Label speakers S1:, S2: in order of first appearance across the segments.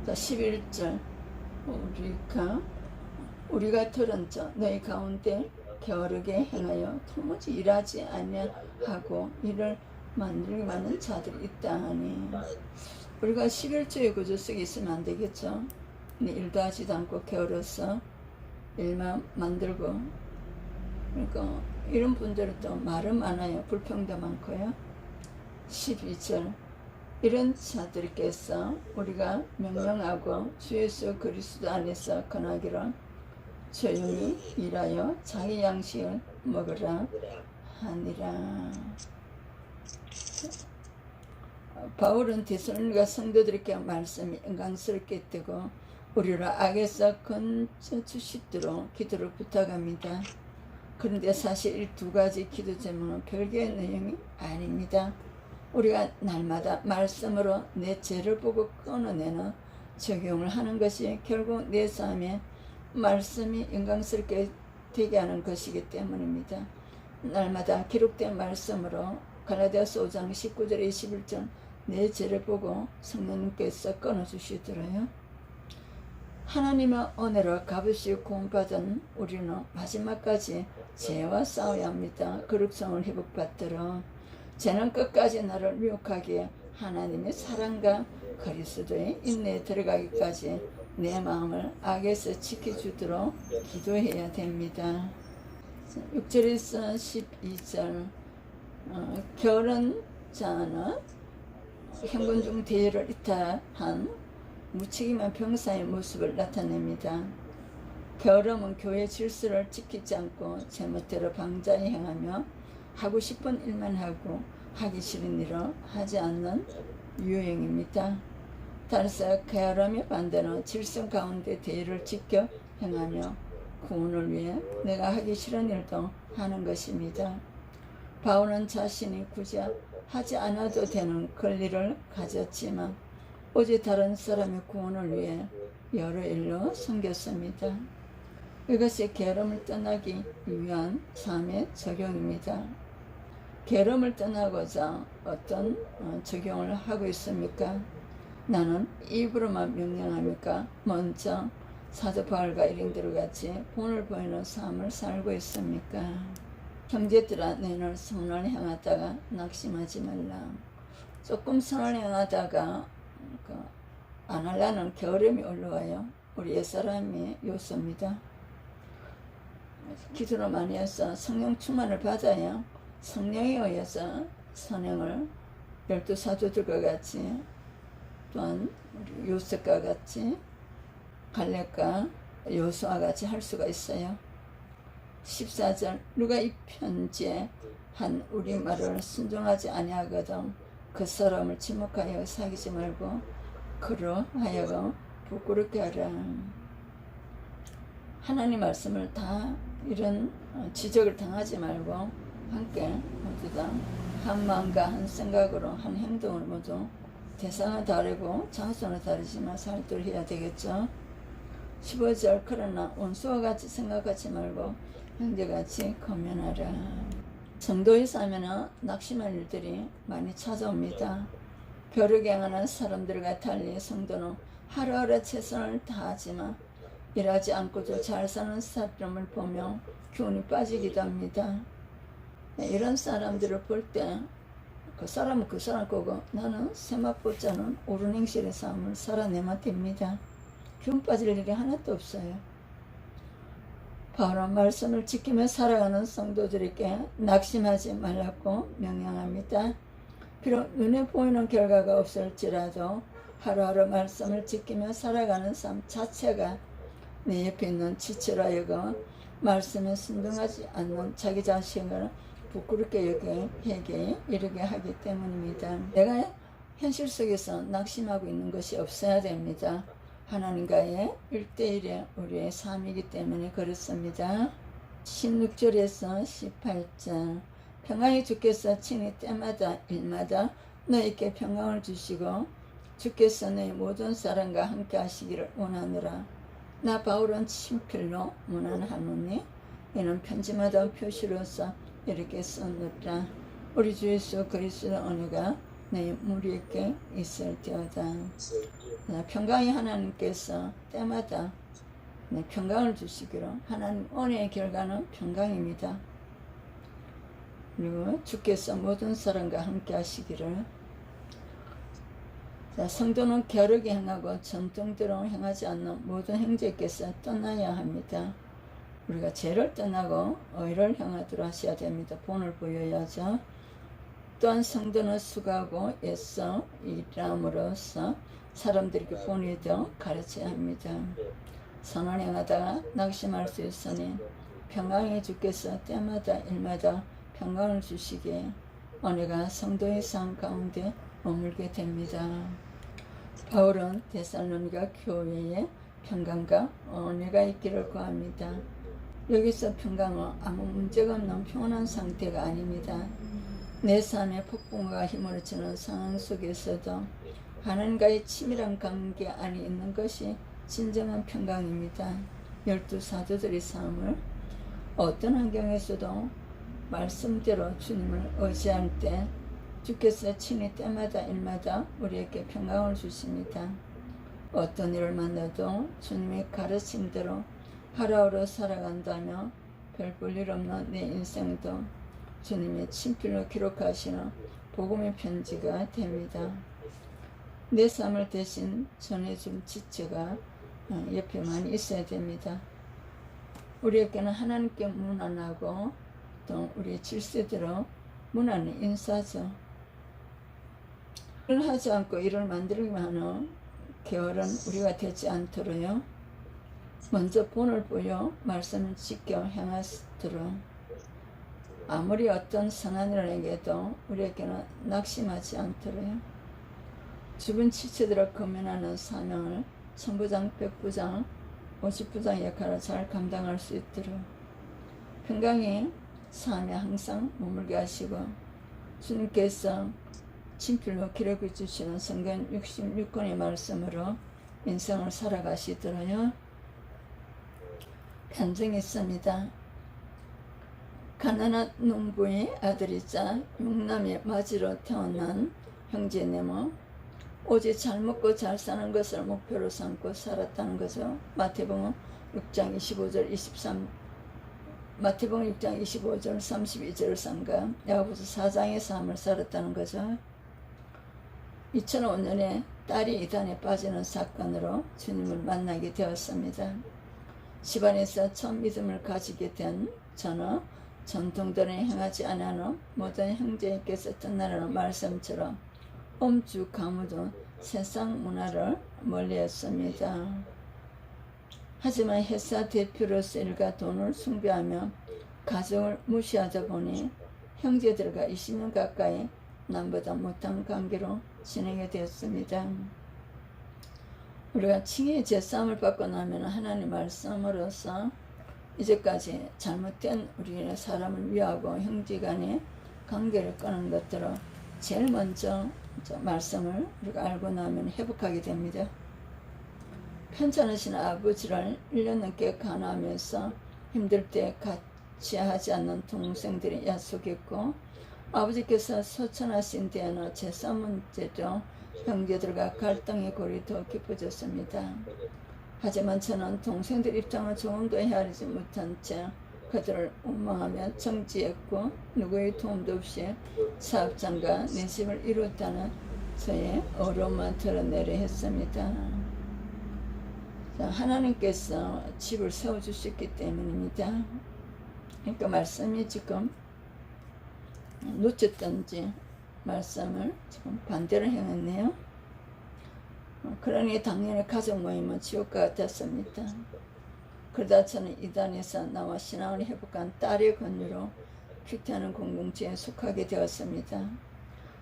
S1: 자, 11절. 우리가 들은 자 너희 가운데 게으르게 행하여 도무지 일하지 아니하고 이를 만들기 많은 자들이 있다 하니, 우리가 11조의 구조 속에 있으면 안 되겠죠. 일도 하지도 않고 게으러서 일만 만들고, 그러니까 이런 분들은 또 말은 많아요. 불평도 많고요. 12절. 이런 자들께서 우리가 명령하고 주 예수 그리스도 안에서 건하기를 조용히 일하여 자기 양식을 먹으라 하니라. 바울은 데살로니가 성도들에게 말씀이 영광스럽게 되고 우리를 악에서 건져주시도록 기도를 부탁합니다. 그런데 사실 이 두 가지 기도 제목은 별개의 내용이 아닙니다. 우리가 날마다 말씀으로 내 죄를 보고 끊어내는 적용을 하는 것이 결국 내 삶에 말씀이 영광스럽게 되게 하는 것이기 때문입니다. 날마다 기록된 말씀으로 갈라디아서 5장 19절 21절 내 죄를 보고 성령님께서 끊어주시더라요. 하나님의 은혜로 값없이 구원받은 우리는 마지막까지 죄와 싸워야 합니다. 거룩성을 회복받도록. 죄는 끝까지 나를 미혹하기에 하나님의 사랑과 그리스도의 인내에 들어가기까지 내 마음을 악에서 지켜주도록 기도해야 됩니다. 6절에서 12절. 게으른 자는 행군 중 대의를 이탈한 무책임한 병사의 모습을 나타냅니다. 게으름은 교회 질서를 지키지 않고 제멋대로 방자히 행하며 하고 싶은 일만 하고 하기 싫은 일을 하지 않는 유형입니다. 따라서 게으름의 반대는 질서 가운데 대의를 지켜 행하며 구원을 위해 내가 하기 싫은 일도 하는 것입니다. 바울은 자신이 굳이 하지 않아도 되는 권리를 가졌지만 오직 다른 사람의 구원을 위해 여러 일로 섬겼습니다. 이것이 게으름을 떠나기 위한 삶의 적용입니다. 게으름을 떠나고자 어떤 적용을 하고 있습니까? 나는 입으로만 명령합니까? 먼저 사도 바울과 일행들과 같이 본을 보이는 삶을 살고 있습니까? 형제들아, 너희는 선을 행하다가 낙심하지 말라. 조금 선을 행하다가 안 하려는 게으름이 올라와요. 우리 옛사람의 요소입니다. 기도를 많이 해서 성령 충만을 받아야 성령에 의해서 선행을 12사도들과 같이, 또한 우리 요셉과 같이, 갈렙과 요수와 같이 할 수가 있어요. 14절. 누가 이 편지에 한 우리 말을 순종하지 아니하거든 그 사람을 지목하여 사귀지 말고 그로 하여금 부끄럽게 하라. 하나님 말씀을 다 이런 지적을 당하지 말고 함께 모두 다 한 마음과 한 생각으로 한 행동을 모두, 대상은 다르고 장소는 다르지만 살도록 해야 되겠죠. 15절. 그러나 원수와 같이 생각하지 말고 형제같이 권면하라. 성도의 삶에는 낙심할 일들이 많이 찾아옵니다. 벼르게 행하는 사람들과 달리 성도는 하루하루 최선을 다하지만 일하지 않고도 잘 사는 사람을 보며 기운이 빠지기도 합니다. 이런 사람들을 볼 때 그 사람은 그 사람 거고 나는 세맛보자는 옳은 행실의 삶을 살아내면 됩니다. 기운 빠질 일이 하나도 없어요. 바울은 말씀을 지키며 살아가는 성도들에게 낙심하지 말라고 명령합니다. 비록 눈에 보이는 결과가 없을지라도 하루하루 말씀을 지키며 살아가는 삶 자체가 내 옆에 있는 지체로 하여금 말씀에 순종하지 않는 자기 자신을 부끄럽게 여기게 이르게 하기 때문입니다. 내가 현실 속에서 낙심하고 있는 것이 없어야 됩니다. 하나님과의 1대1의 우리의 삶이기 때문에 그렇습니다. 16절에서 18절. 평강의 주께서 친히 때마다 일마다 너희에게 평강을 주시고 주께서 너희 모든 사람과 함께 하시기를 원하노라. 나 바울은 친필로 문안하노니 이는 편지마다 표시로서 이렇게 썼노라. 우리 주 예수 그리스도 은혜가 내 무리에게 있을지어다. 평강이 하나님께서 때마다 평강을 주시기로, 하나님 은혜의 결과는 평강입니다. 그리고 주께서 모든 사람과 함께 하시기를. 자, 성도는 게으르게 행하고 전통대로 행하지 않는 모든 형제께서 떠나야 합니다. 우리가 죄를 떠나고 의를 행하도록 하셔야 됩니다. 본을 보여야죠. 또한 성도는 수고하고 애써 일함으로써 사람들에게 본이 되어 가르쳐야 합니다. 선을 행하다가 낙심할 수 있으니 평강의 주께서 때마다 일마다 평강을 주시기에 은혜가 성도의 삶 가운데 머물게 됩니다. 바울은 데살로니가 교회에 평강과 은혜가 있기를 구합니다. 여기서 평강은 아무 문제가 없는 평온한 상태가 아닙니다. 내 삶에 폭풍과 힘을 주는 상황 속에서도 하나님과의 치밀한 관계 안에 있는 것이 진정한 평강입니다. 12사도들의 삶을 어떤 환경에서도 말씀대로 주님을 의지할 때 주께서 친히 때마다 일마다 우리에게 평강을 주십니다. 어떤 일을 만나도 주님의 가르침대로 하루하루 살아간다며 별 볼 일 없는 내 인생도 주님의 친필로 기록하시는 복음의 편지가 됩니다. 내 삶을 대신 전해줄 지체가 옆에 많이 있어야 됩니다. 우리에게는 하나님께 문안하고 또 우리의 질서대로 문안의 인사죠. 일을 하지 않고 일을 만들기만 하는 게으른 우리가 되지 않도록요. 먼저 본을 보여 말씀을 지켜 행하도록. 아무리 어떤 선한 일을 행해도 우리에게는 낙심하지 않도록요. 주변 지체들을 거면하는 사명을 천부장, 백부장, 50부장 역할을 잘 감당할 수 있도록 평강이 삶에 항상 머물게 하시고, 주님께서 친필로 기록해 주시는 성경 66권의 말씀으로 인생을 살아가시도록요. 간증이 있습니다. 가난한 농부의 아들이자 육남의 맞이로 태어난 형제네모, 오직 잘 먹고 잘 사는 것을 목표로 삼고 살았다는 거죠. 마태복음 6장 25절 23, 마태복음 6장 25절 32절 3가 야고보서 4장의 삶을 살았다는 거죠. 2005년에 딸이 이단에 빠지는 사건으로 주님을 만나게 되었습니다. 집안에서 처음 믿음을 가지게 된 저는 전통대로 행하지 않아는 모든 형제께서 떠나라는 말씀처럼 엄죽가무도 세상 문화를 멀리했습니다. 하지만 회사 대표로서 일과 돈을 숭배하며 가족을 무시하다 보니 형제들과 20년 가까이 남보다 못한 관계로 진행이 되었습니다. 우리가 칭의의 제싸움을 받고 나면 하나님 말씀으로서 이제까지 잘못된 우리의 사람을 위하고 형제간의 관계를 끊는 것들을 제일 먼저 말씀을 우리가 알고 나면 회복하게 됩니다. 편찮으신 아버지를 1년 넘게 간호하면서 힘들 때 같이 하지 않는 동생들이 약속했고, 아버지께서 소천하신 데에는 제싸움 문제도 형제들과 갈등의 골이 더 깊어졌습니다. 하지만 저는 동생들 입장을 조금도 헤아리지 못한 채 그들을 원망하며 정지했고, 누구의 도움도 없이 사업장과 내 집을 이뤘다는 저의 어려움만 드러내려 했습니다. 하나님께서 집을 세워주셨기 때문입니다. 그러니까 말씀이 지금 놓쳤던지 말씀을 지금 반대로 행했네요. 그러니 당연히 가족 모임은 지옥과 같았습니다. 그러다 저는 이단에서 나와 신앙을 회복한 딸의 권유로 큐티하는 공동체에 속하게 되었습니다.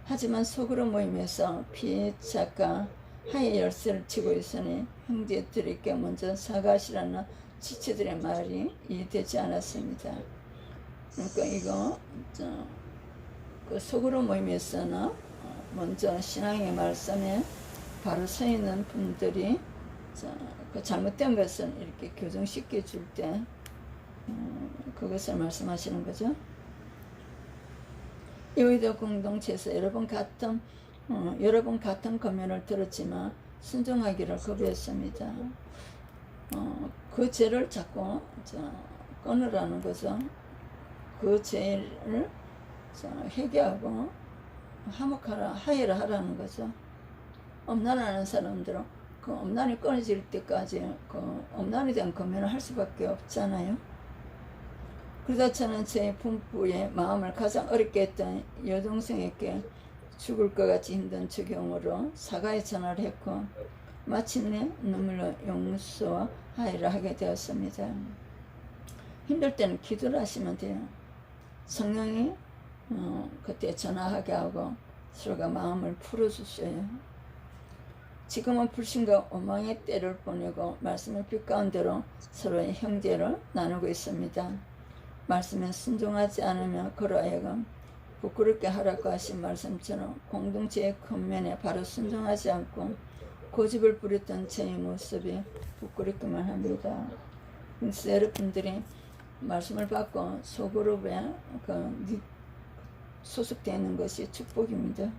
S1: 하지만 속으로 모임에서 피해자가 하의 열쇠를 쥐고 있으니 형제들에게 먼저 사과하시라는 지체들의 말이 이해되지 않았습니다. 그러니까 이거 그 속으로 모임에서는 먼저 신앙의 말씀에 바로 서 있는 분들이 그 잘못된 것을 이렇게 교정시켜 줄 때 그것을 말씀하시는 거죠. 여의도 공동체에서 여러 번 같은 여러 번 같은 권면을 들었지만 순종하기를 거부했습니다. 그 죄를 자꾸 끊으라는 거죠. 그 죄를 회개하고 하회를 하라는 거죠. 엄난하는 사람들은 그 엄난이 끊어질 때까지 그 엄난에 대한 권면을 할 수밖에 없잖아요. 그러다 저는 제 분부의 마음을 가장 어렵게 했던 여동생에게 죽을 것 같이 힘든 적용으로 사과의 전화를 했고 마침내 눈물로 용서와 하회를 하게 되었습니다. 힘들 때는 기도를 하시면 돼요. 성령이 그때 전화하게 하고 서로가 마음을 풀어주셔요. 지금은 불신과 오망의 때를 보내고 말씀의 빛 가운데로 서로의 형제를 나누고 있습니다. 말씀에 순종하지 않으면 그로 하여금 부끄럽게 하라고 하신 말씀처럼 공동체의 권면에 바로 순종하지 않고 고집을 부렸던 저의 모습이 부끄럽기만 합니다. 그래서 여러분들이 말씀을 받고 소그룹에 소속되어 있는 것이 축복입니다.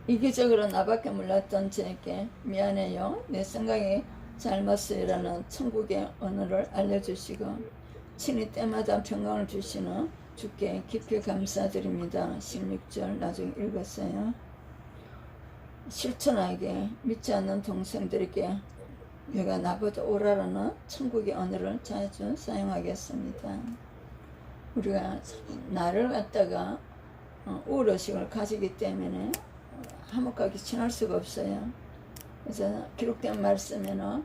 S1: 이기적으로 나밖에 몰랐던 저에게 미안해요, 내 생각이 잘못어요라는 천국의 언어를 알려주시고 친히 때마다 평강을 주시는 주께 깊이 감사드립니다. 16절 나중에 읽었어요. 실천하게 믿지 않는 동생들에게 내가 나보다 오라라는 천국의 언어를 자주 사용하겠습니다. 우리가 나를 갖다가 우월의식을 가지기 때문에 화목하게 지낼 수가 없어요. 그래서 기록된 말씀에는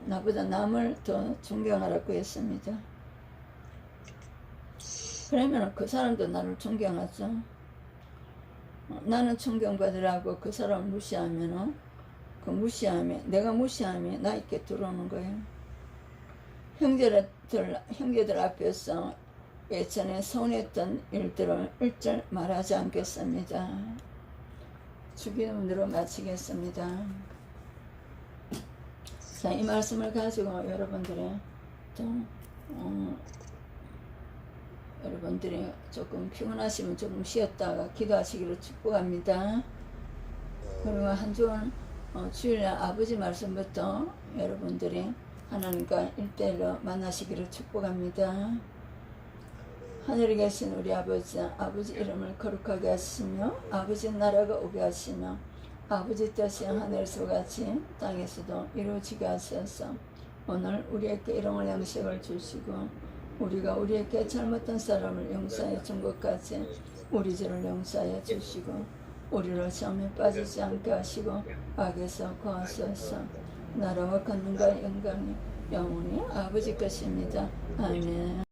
S1: 나보다 남을 더 존경하라고 했습니다. 그러면 그 사람도 나를 존경하죠. 나는 존경받으라고 그 사람을 무시하면 내가 무시함이 나에게 들어오는 거예요. 형제들 앞에서 예전에 서운했던 일들을 일절 말하지 않겠습니다. 주기도문으로 마치겠습니다. 자, 이 말씀을 가지고 여러분들이 조금 피곤하시면 조금 쉬었다가 기도하시기를 축복합니다. 그리고 한 주간 주일날 아버지 말씀부터 여러분들이 하나님과 1대1로 만나시기를 축복합니다. 하늘에 계신 우리 아버지 이름을 거룩하게 하시며 아버지 나라가 오게 하시며 아버지 뜻이 하늘에서 같이 땅에서도 이루어지게 하소서. 오늘 우리에게 일용할 양식을 주시고 우리가 우리에게 잘못한 사람을 용서해 준 것까지 우리 죄를 용서하여 주시고 우리를 시험에 빠지지 않게 하시고 악에서 구하소서. 나라와 권능과 영광이 영원히 아버지 것입니다. 아멘.